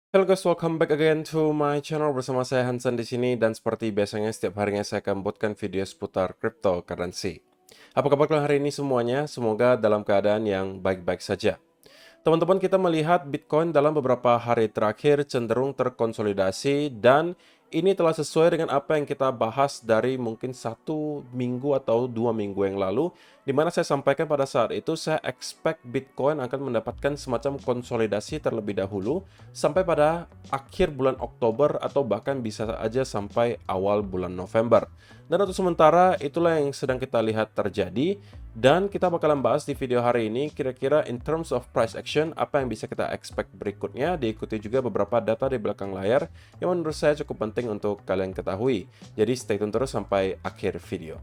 Hello guys, welcome back again to my channel bersama saya Hansen di sini dan seperti biasanya setiap harinya saya akan buatkan video seputar cryptocurrency. Apa kabar kalian hari ini semuanya? Semoga dalam keadaan yang baik-baik saja. Teman-teman, kita melihat Bitcoin dalam beberapa hari terakhir cenderung terkonsolidasi dan ini telah sesuai dengan apa yang kita bahas dari mungkin 1 minggu atau 2 minggu yang lalu, di mana saya sampaikan pada saat itu saya expect Bitcoin akan mendapatkan semacam konsolidasi terlebih dahulu sampai pada akhir bulan Oktober atau bahkan bisa saja sampai awal bulan November. Dan untuk sementara itulah yang sedang kita lihat terjadi. Dan kita bakalan bahas di video hari ini kira-kira in terms of price action apa yang bisa kita expect berikutnya, diikuti juga beberapa data di belakang layar yang menurut saya cukup penting untuk kalian ketahui. Jadi stay tune terus sampai akhir video.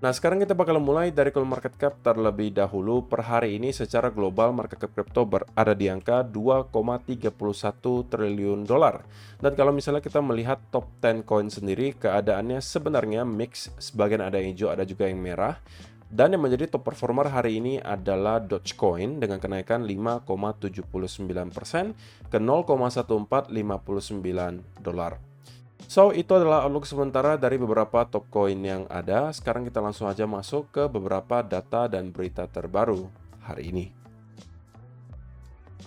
Nah, sekarang kita bakal mulai dari coin market cap terlebih dahulu. Per hari ini secara global market cap crypto berada di angka 2,31 triliun dolar. Dan kalau misalnya kita melihat top 10 coin sendiri, keadaannya sebenarnya mix, sebagian ada yang hijau, ada juga yang merah. Dan yang menjadi top performer hari ini adalah Dogecoin dengan kenaikan 5,79% ke 0,1459 dolar. So, itu adalah outlook sementara dari beberapa top coin yang ada. Sekarang kita langsung aja masuk ke beberapa data dan berita terbaru hari ini.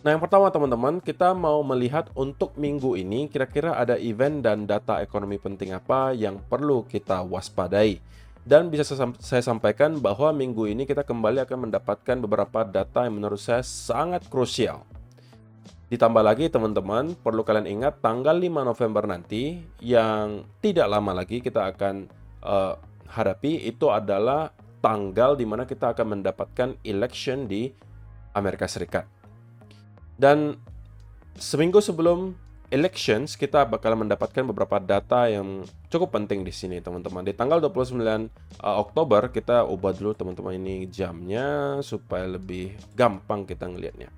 Nah, yang pertama teman-teman, kita mau melihat untuk minggu ini kira-kira ada event dan data ekonomi penting apa yang perlu kita waspadai. Dan bisa saya sampaikan bahwa minggu ini kita kembali akan mendapatkan beberapa data yang menurut saya sangat krusial. Ditambah lagi teman-teman, perlu kalian ingat tanggal 5 November nanti yang tidak lama lagi kita akan hadapi itu adalah tanggal di mana kita akan mendapatkan election di Amerika Serikat. Dan seminggu sebelum elections, kita bakal mendapatkan beberapa data yang cukup penting di sini, teman-teman. Di tanggal 29 Oktober, kita ubah dulu, teman-teman, ini jamnya supaya lebih gampang kita ngelihatnya.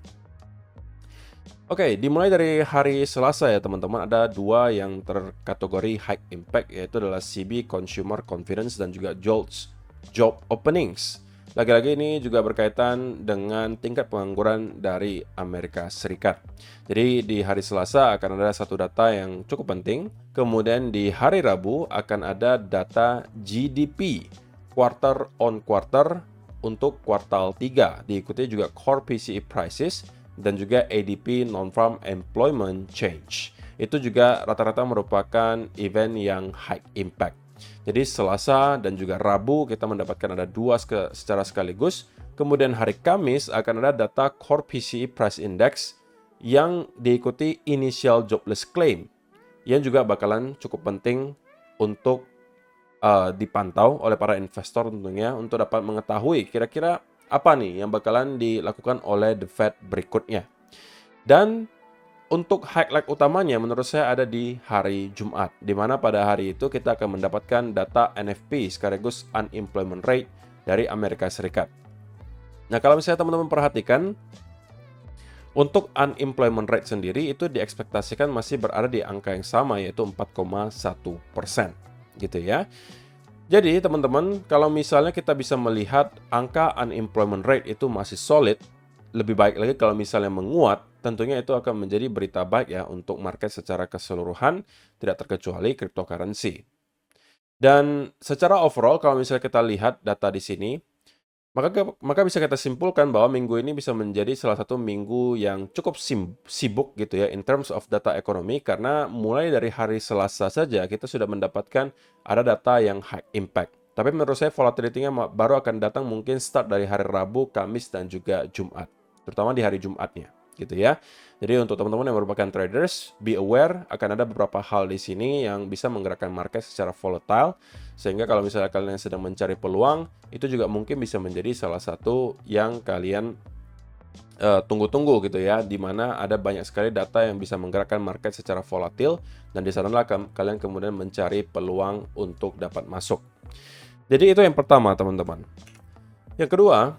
Oke, dimulai dari hari Selasa ya, teman-teman. Ada dua yang terkategori high impact, yaitu adalah CB Consumer Confidence dan juga JOLTS Job Openings. Lagi-lagi ini juga berkaitan dengan tingkat pengangguran dari Amerika Serikat. Jadi di hari Selasa akan ada satu data yang cukup penting. Kemudian di hari Rabu akan ada data GDP quarter on quarter untuk kuartal 3. Diikuti juga Core PCE Prices dan juga ADP Non-Farm Employment Change. Itu juga rata-rata merupakan event yang high impact. Jadi Selasa dan juga Rabu kita mendapatkan ada dua secara sekaligus. Kemudian hari Kamis akan ada data Core PCE Price Index yang diikuti Initial Jobless Claim yang juga bakalan cukup penting untuk dipantau oleh para investor tentunya untuk dapat mengetahui kira-kira apa nih yang bakalan dilakukan oleh The Fed berikutnya. Dan untuk highlight utamanya menurut saya ada di hari Jumat, di mana pada hari itu kita akan mendapatkan data NFP sekaligus Unemployment Rate dari Amerika Serikat. Nah, kalau misalnya teman-teman perhatikan, untuk unemployment rate sendiri itu diekspektasikan masih berada di angka yang sama, yaitu 4,1%, gitu ya. Jadi teman-teman, kalau misalnya kita bisa melihat angka unemployment rate itu masih solid, lebih baik lagi kalau misalnya menguat, tentunya itu akan menjadi berita baik ya untuk market secara keseluruhan, tidak terkecuali cryptocurrency. Dan secara overall kalau misalnya kita lihat data di sini, maka bisa kita simpulkan bahwa minggu ini bisa menjadi salah satu minggu yang cukup sibuk gitu ya in terms of data ekonomi, karena mulai dari hari Selasa saja kita sudah mendapatkan ada data yang high impact. Tapi menurut saya volatility-nya baru akan datang mungkin start dari hari Rabu, Kamis, dan juga Jumat. Terutama di hari Jumatnya gitu ya. Jadi untuk teman-teman yang merupakan traders, be aware akan ada beberapa hal di sini yang bisa menggerakkan market secara volatile, sehingga kalau misalnya kalian sedang mencari peluang, itu juga mungkin bisa menjadi salah satu yang kalian tunggu-tunggu gitu ya, di mana ada banyak sekali data yang bisa menggerakkan market secara volatil, dan di sanalah kalian kemudian mencari peluang untuk dapat masuk. Jadi itu yang pertama, teman-teman. Yang kedua,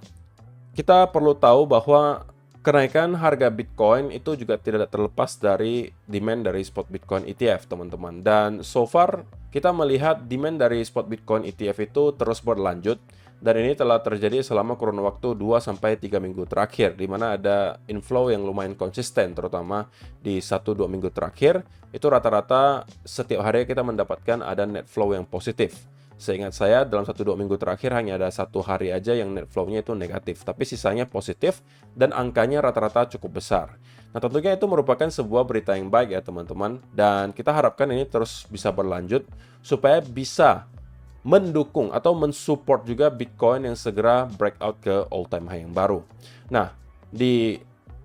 kita perlu tahu bahwa kenaikan harga Bitcoin itu juga tidak terlepas dari demand dari spot Bitcoin ETF, teman-teman. Dan so far, kita melihat demand dari spot Bitcoin ETF itu terus berlanjut. dan ini telah terjadi selama kurun waktu 2-3 minggu terakhir, di mana ada inflow yang lumayan konsisten, terutama di 1-2 minggu terakhir. Itu rata-rata setiap hari kita mendapatkan ada net flow yang positif. Seingat saya dalam 1-2 minggu terakhir hanya ada 1 hari aja yang net flow-nya itu negatif, tapi sisanya positif dan angkanya rata-rata cukup besar. Nah, tentunya itu merupakan sebuah berita yang baik ya teman-teman, dan kita harapkan ini terus bisa berlanjut supaya bisa mendukung atau mensupport juga Bitcoin yang segera breakout ke all-time high yang baru. Nah, di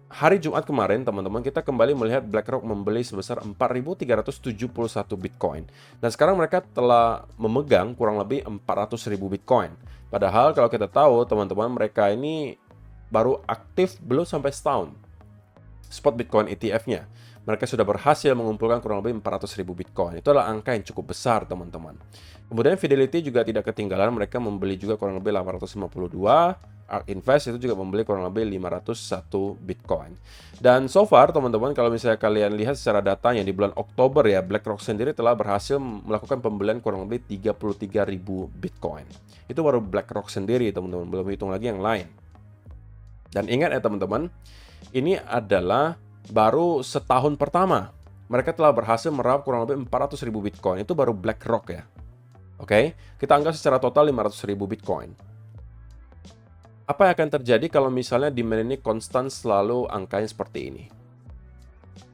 hari Jumat kemarin, teman-teman, kita kembali melihat BlackRock membeli sebesar 4.371 Bitcoin. Dan sekarang mereka telah memegang kurang lebih 400.000 Bitcoin. Padahal kalau kita tahu, teman-teman, mereka ini baru aktif belum sampai setahun. Spot Bitcoin ETF-nya. Mereka sudah berhasil mengumpulkan kurang lebih 400.000 Bitcoin. Itu adalah angka yang cukup besar, teman-teman. Kemudian Fidelity juga tidak ketinggalan, mereka membeli juga kurang lebih 852. ARK Invest itu juga membeli kurang lebih 501 Bitcoin. Dan so far, teman-teman, kalau misalnya kalian lihat secara datanya di bulan Oktober ya, BlackRock sendiri telah berhasil melakukan pembelian kurang lebih 33.000 Bitcoin. Itu baru BlackRock sendiri, teman-teman, belum hitung lagi yang lain. Dan ingat ya, teman-teman, ini adalah baru setahun pertama. Mereka telah berhasil meraup kurang lebih 400.000 Bitcoin. Itu baru BlackRock ya. Oke, kita anggap secara total 500.000 Bitcoin. Apa yang akan terjadi kalau misalnya demand ini konstan selalu angkanya seperti ini?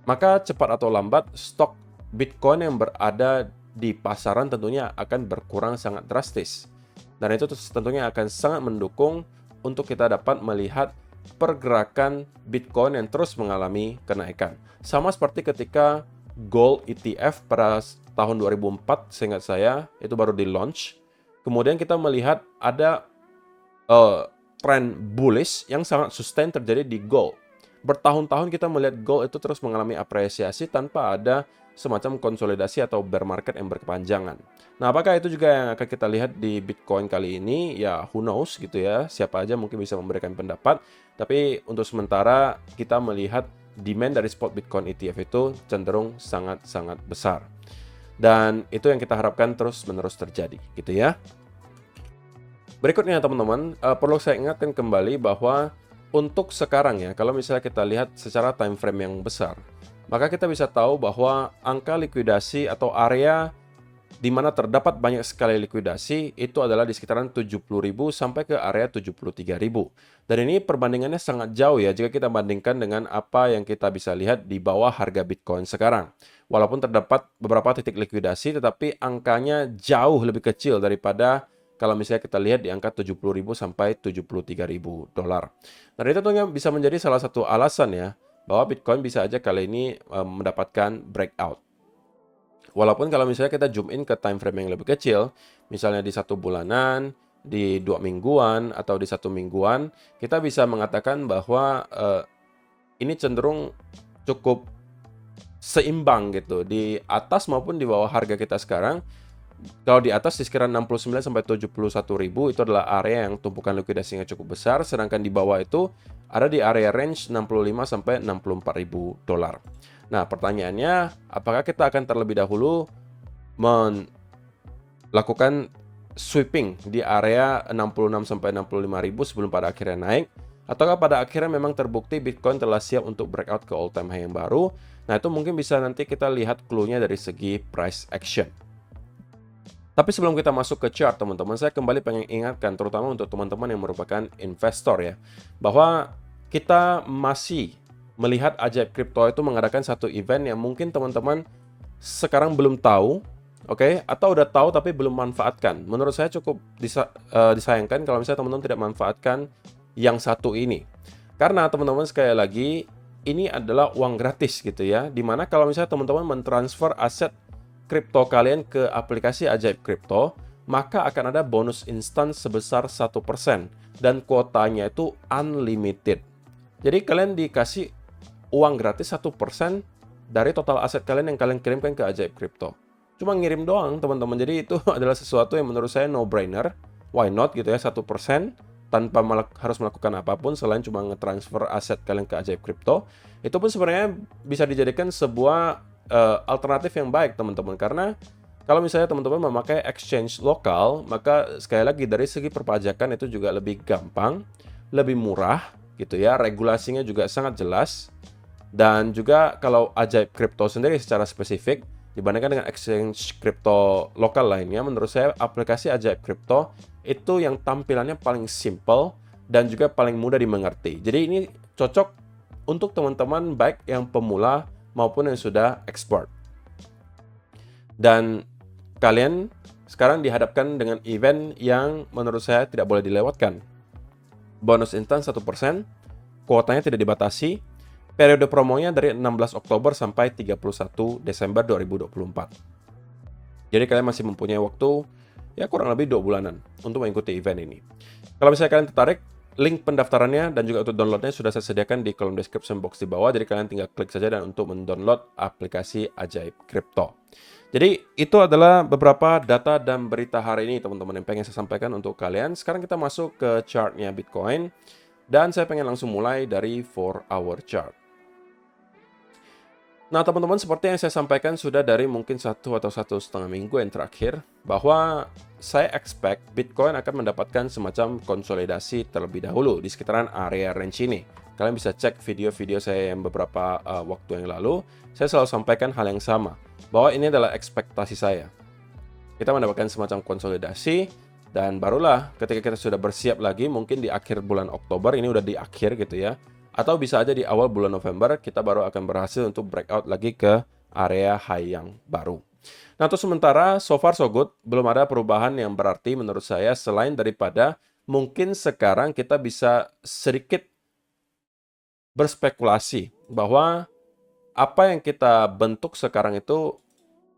Maka cepat atau lambat stok Bitcoin yang berada di pasaran tentunya akan berkurang sangat drastis. Dan itu tentunya akan sangat mendukung untuk kita dapat melihat pergerakan Bitcoin yang terus mengalami kenaikan. Sama seperti ketika Gold ETF pada tahun 2004, seingat saya, itu baru di launch. Kemudian kita melihat ada tren bullish yang sangat sustain terjadi di gold. Bertahun-tahun kita melihat gold itu terus mengalami apresiasi tanpa ada semacam konsolidasi atau bear market yang berkepanjangan. Nah, apakah itu juga yang akan kita lihat di Bitcoin kali ini? Ya, who knows gitu ya. Siapa aja mungkin bisa memberikan pendapat. Tapi untuk sementara kita melihat demand dari spot Bitcoin ETF itu cenderung sangat-sangat besar. Dan itu yang kita harapkan terus-menerus terjadi gitu ya. Berikutnya teman-teman, perlu saya ingatkan kembali bahwa untuk sekarang ya, kalau misalnya kita lihat secara time frame yang besar, maka kita bisa tahu bahwa angka likuidasi atau area di mana terdapat banyak sekali likuidasi itu adalah di sekitaran 70.000 sampai ke area 73.000. Dan ini perbandingannya sangat jauh ya jika kita bandingkan dengan apa yang kita bisa lihat di bawah harga Bitcoin sekarang. Walaupun terdapat beberapa titik likuidasi, tetapi angkanya jauh lebih kecil daripada kalau misalnya kita lihat di angka 70.000 sampai 73.000 dolar. Nah, itu tentunya bisa menjadi salah satu alasan ya, bahwa Bitcoin bisa aja kali ini mendapatkan breakout. Walaupun kalau misalnya kita zoom in ke time frame yang lebih kecil, misalnya di 1 bulanan, di 2 mingguan, atau di 1 mingguan, kita bisa mengatakan bahwa ini cenderung cukup seimbang gitu, di atas maupun di bawah harga kita sekarang. Kalau di atas di sekitaran 69 sampai 71.000 itu adalah area yang tumpukan likuidasinya cukup besar, sedangkan di bawah itu ada di area range 65 sampai 64.000 dolar. Nah, pertanyaannya, apakah kita akan terlebih dahulu melakukan sweeping di area 66 sampai 65.000 sebelum pada akhirnya naik, ataukah pada akhirnya memang terbukti Bitcoin telah siap untuk breakout ke all time high yang baru? Nah, itu mungkin bisa nanti kita lihat clue-nya dari segi price action. Tapi sebelum kita masuk ke chart, teman-teman, saya kembali pengen ingatkan, terutama untuk teman-teman yang merupakan investor ya, bahwa kita masih melihat Ajaib Crypto itu mengadakan satu event yang mungkin teman-teman sekarang belum tahu, oke? Atau udah tahu tapi belum manfaatkan. Menurut saya cukup disayangkan kalau misalnya teman-teman tidak manfaatkan yang satu ini. Karena teman-teman sekali lagi, ini adalah uang gratis gitu ya, dimana kalau misalnya teman-teman mentransfer aset kripto kalian ke aplikasi Ajaib Crypto, maka akan ada bonus instan sebesar 1% dan kuotanya itu unlimited. Jadi kalian dikasih uang gratis 1% dari total aset kalian yang kalian kirimkan ke Ajaib Crypto. Cuma ngirim doang, teman-teman. Jadi itu adalah sesuatu yang menurut saya no-brainer. Why not gitu ya, 1% tanpa harus melakukan apapun selain cuma nge-transfer aset kalian ke Ajaib Crypto. Itu pun sebenarnya bisa dijadikan sebuah alternatif yang baik, teman-teman, karena Kalau misalnya teman-teman memakai exchange lokal, maka sekali lagi dari segi perpajakan itu juga lebih gampang, lebih murah gitu ya, regulasinya juga sangat jelas. Dan juga kalau Ajaib Crypto sendiri secara spesifik dibandingkan dengan exchange kripto lokal lainnya, menurut saya aplikasi Ajaib Crypto itu yang tampilannya paling simple dan juga paling mudah dimengerti. Jadi ini cocok untuk teman-teman baik yang pemula maupun yang sudah expert. Dan kalian sekarang dihadapkan dengan event yang menurut saya tidak boleh dilewatkan. Bonus instan 1%, kuotanya tidak dibatasi, periode promonya dari 16 Oktober sampai 31 Desember 2024. Jadi kalian masih mempunyai waktu ya kurang lebih 2 bulanan untuk mengikuti event ini. Kalau misalnya kalian tertarik, link pendaftarannya dan juga untuk downloadnya sudah saya sediakan di kolom description box di bawah. Jadi kalian tinggal klik saja dan untuk mendownload aplikasi Ajaib Crypto. Jadi itu adalah beberapa data dan berita hari ini teman-teman yang pengen saya sampaikan untuk kalian. Sekarang kita masuk ke chartnya Bitcoin. Dan saya pengen langsung mulai dari 4-hour chart. Nah teman-teman, seperti yang saya sampaikan sudah dari mungkin 1 atau 1,5 minggu yang terakhir, bahwa saya expect Bitcoin akan mendapatkan semacam konsolidasi terlebih dahulu di sekitaran area range ini. Kalian bisa cek video-video saya yang beberapa waktu yang lalu, saya selalu sampaikan hal yang sama, bahwa ini adalah ekspektasi saya. Kita mendapatkan semacam konsolidasi, dan barulah ketika kita sudah bersiap lagi, mungkin di akhir bulan Oktober, ini udah di akhir gitu ya, atau bisa aja di awal bulan November, kita baru akan berhasil untuk breakout lagi ke area high yang baru. Nah, untuk sementara, so far so good, belum ada perubahan yang berarti menurut saya, selain daripada mungkin sekarang kita bisa sedikit berspekulasi bahwa apa yang kita bentuk sekarang itu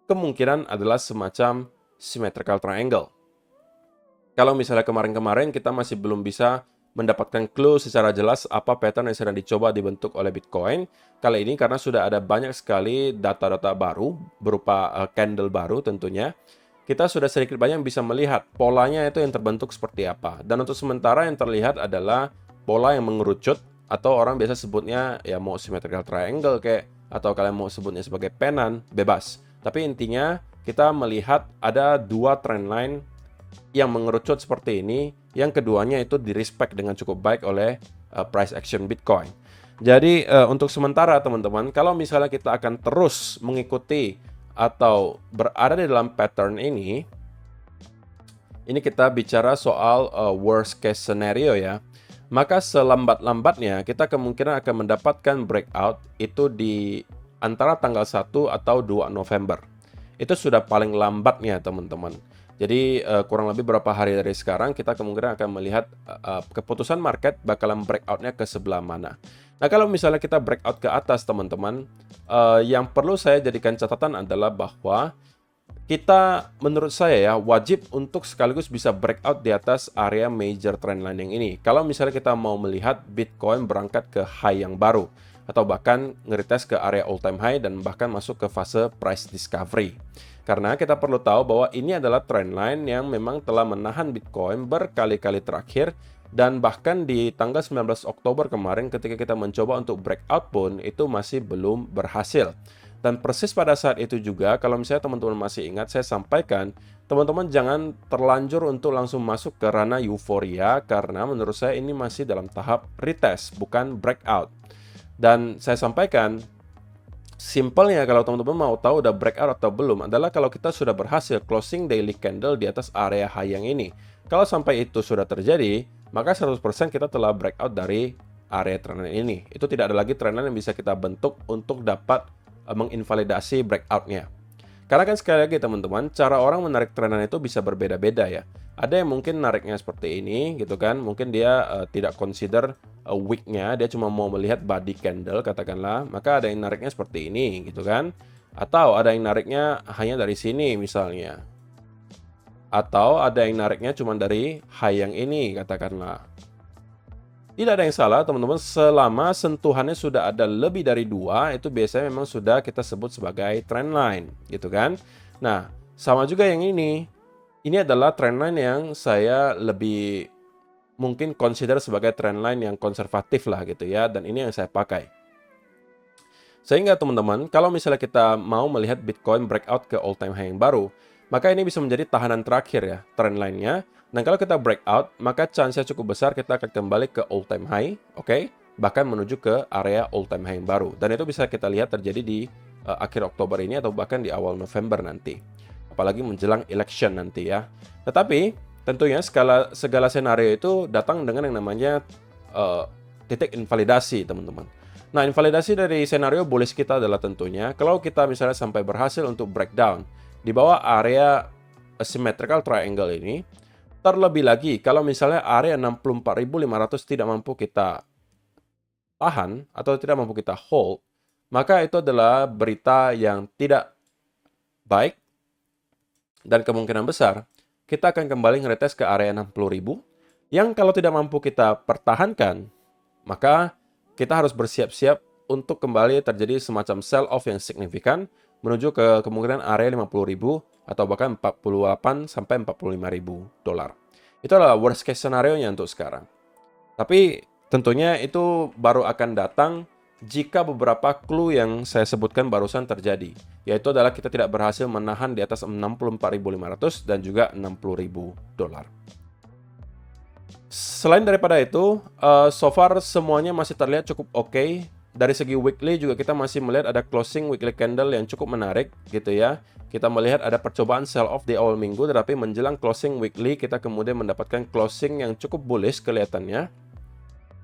kemungkinan adalah semacam symmetrical triangle. Kalau misalnya kemarin-kemarin kita masih belum bisa mendapatkan clue secara jelas apa pattern yang sedang dicoba dibentuk oleh Bitcoin. Kali ini karena sudah ada banyak sekali data-data baru berupa candle baru tentunya, kita sudah sedikit banyak bisa melihat polanya itu yang terbentuk seperti apa. Dan untuk sementara yang terlihat adalah pola yang mengerucut, atau orang biasa sebutnya ya mau symmetrical triangle kayak, atau kalian mau sebutnya sebagai penan, bebas. Tapi intinya kita melihat ada dua trendline yang mengerucut seperti ini, yang keduanya itu di-respect dengan cukup baik oleh price action Bitcoin. Jadi untuk sementara teman-teman, kalau misalnya kita akan terus mengikuti atau berada di dalam pattern ini kita bicara soal worst case scenario ya, maka selambat-lambatnya kita kemungkinan akan mendapatkan breakout itu di antara tanggal 1 atau 2 November. Itu sudah paling lambatnya teman-teman. Jadi kurang lebih beberapa hari dari sekarang kita kemungkinan akan melihat keputusan market bakalan breakoutnya ke sebelah mana. Nah kalau misalnya kita breakout ke atas teman-teman, yang perlu saya jadikan catatan adalah bahwa kita menurut saya ya wajib untuk sekaligus bisa breakout di atas area major trendline yang ini. Kalau misalnya kita mau melihat Bitcoin berangkat ke high yang baru, atau bahkan ngeretest ke area all time high dan bahkan masuk ke fase price discovery. Karena kita perlu tahu bahwa ini adalah trendline yang memang telah menahan Bitcoin berkali-kali terakhir, dan bahkan di tanggal 19 Oktober kemarin ketika kita mencoba untuk breakout pun itu masih belum berhasil. Dan persis pada saat itu juga, kalau misalnya teman-teman masih ingat, saya sampaikan teman-teman jangan terlanjur untuk langsung masuk ke ranah euforia, karena menurut saya ini masih dalam tahap retest, bukan breakout. Dan saya sampaikan, simpelnya kalau teman-teman mau tahu udah breakout atau belum adalah kalau kita sudah berhasil closing daily candle di atas area high yang ini. Kalau sampai itu sudah terjadi, maka 100% kita telah breakout dari area trendline ini. Itu tidak ada lagi trendline yang bisa kita bentuk untuk dapat menginvalidasi breakoutnya. Karena kan sekali lagi teman-teman, cara orang menarik trendline itu bisa berbeda-beda ya. Ada yang mungkin nariknya seperti ini gitu kan, mungkin dia tidak consider wick-nya, dia cuma mau melihat body candle katakanlah, maka ada yang nariknya seperti ini gitu kan. Atau ada yang nariknya hanya dari sini misalnya. Atau ada yang nariknya cuma dari high yang ini katakanlah. Tidak ada yang salah teman-teman, selama sentuhannya sudah ada lebih dari 2, itu biasanya memang sudah kita sebut sebagai trendline gitu kan. Nah sama juga yang ini adalah trendline yang saya lebih mungkin consider sebagai trendline yang konservatif lah gitu ya, dan ini yang saya pakai. Sehingga teman-teman, kalau misalnya kita mau melihat Bitcoin breakout ke all time high yang baru, maka ini bisa menjadi tahanan terakhir ya, trendline-nya. Dan kalau kita breakout, maka chance-nya cukup besar kita akan kembali ke all time high, oke? Bahkan menuju ke area all time high yang baru. Dan itu bisa kita lihat terjadi di akhir Oktober ini atau bahkan di awal November nanti. Apalagi menjelang election nanti ya. Tetapi tentunya segala senario itu datang dengan yang namanya titik invalidasi, teman-teman. Nah, invalidasi dari senario bullish kita adalah tentunya kalau kita misalnya sampai berhasil untuk breakdown di bawah area symmetrical triangle ini. Terlebih lagi, kalau misalnya area 64.500 tidak mampu kita tahan atau tidak mampu kita hold, maka itu adalah berita yang tidak baik dan kemungkinan besar kita akan kembali ngeretes ke area 60.000 yang kalau tidak mampu kita pertahankan, maka kita harus bersiap-siap untuk kembali terjadi semacam sell off yang signifikan menuju ke kemungkinan area 50.000 atau bahkan 48 sampai 45.000 dolar. Itu adalah worst case scenario-nya untuk sekarang. Tapi tentunya itu baru akan datang jika beberapa clue yang saya sebutkan barusan terjadi, yaitu adalah kita tidak berhasil menahan di atas 64.500 dan juga 60.000 dolar. Selain daripada itu, so far semuanya masih terlihat cukup oke. Dari segi weekly juga kita masih melihat ada closing weekly candle yang cukup menarik gitu ya. Kita melihat ada percobaan sell off di awal minggu, tetapi menjelang closing weekly kita kemudian mendapatkan closing yang cukup bullish kelihatannya,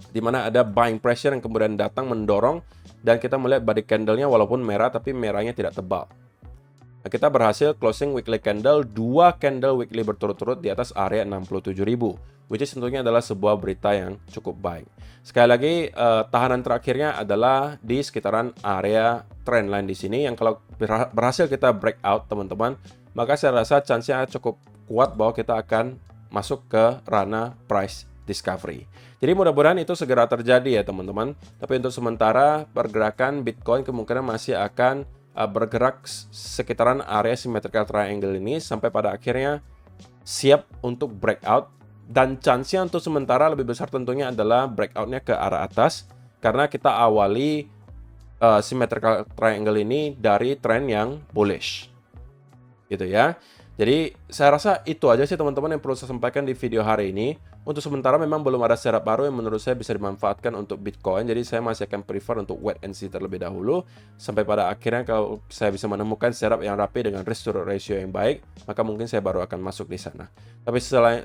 di mana ada buying pressure yang kemudian datang mendorong, dan kita melihat body candle-nya walaupun merah tapi merahnya tidak tebal. Nah, kita berhasil closing weekly candle 2 candle weekly berturut-turut di atas area 67.000, which is tentunya adalah sebuah berita yang cukup baik. Sekali lagi, tahanan terakhirnya adalah di sekitaran area trendline di sini yang kalau berhasil kita breakout, teman-teman, maka saya rasa chance-nya cukup kuat bahwa kita akan masuk ke ranah price discovery. Jadi mudah-mudahan itu segera terjadi ya, teman-teman. Tapi untuk sementara pergerakan Bitcoin kemungkinan masih akan bergerak sekitaran area symmetrical triangle ini sampai pada akhirnya siap untuk breakout, dan chance-nya untuk sementara lebih besar tentunya adalah breakout-nya ke arah atas karena kita awali symmetrical triangle ini dari tren yang bullish gitu ya. Jadi saya rasa itu aja sih teman-teman yang perlu saya sampaikan di video hari ini. Untuk sementara memang belum ada setup baru yang menurut saya bisa dimanfaatkan untuk Bitcoin. Jadi saya masih akan prefer untuk wait and see terlebih dahulu. Sampai pada akhirnya kalau saya bisa menemukan setup yang rapi dengan risk to ratio yang baik, maka mungkin saya baru akan masuk di sana. Tapi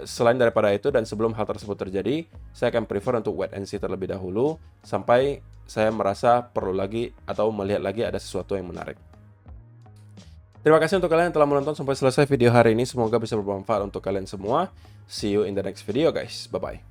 selain daripada itu dan sebelum hal tersebut terjadi, saya akan prefer untuk wait and see terlebih dahulu sampai saya merasa perlu lagi atau melihat lagi ada sesuatu yang menarik. Terima kasih untuk kalian yang telah menonton sampai selesai video hari ini. Semoga bisa bermanfaat untuk kalian semua. See you in the next video guys. Bye-bye.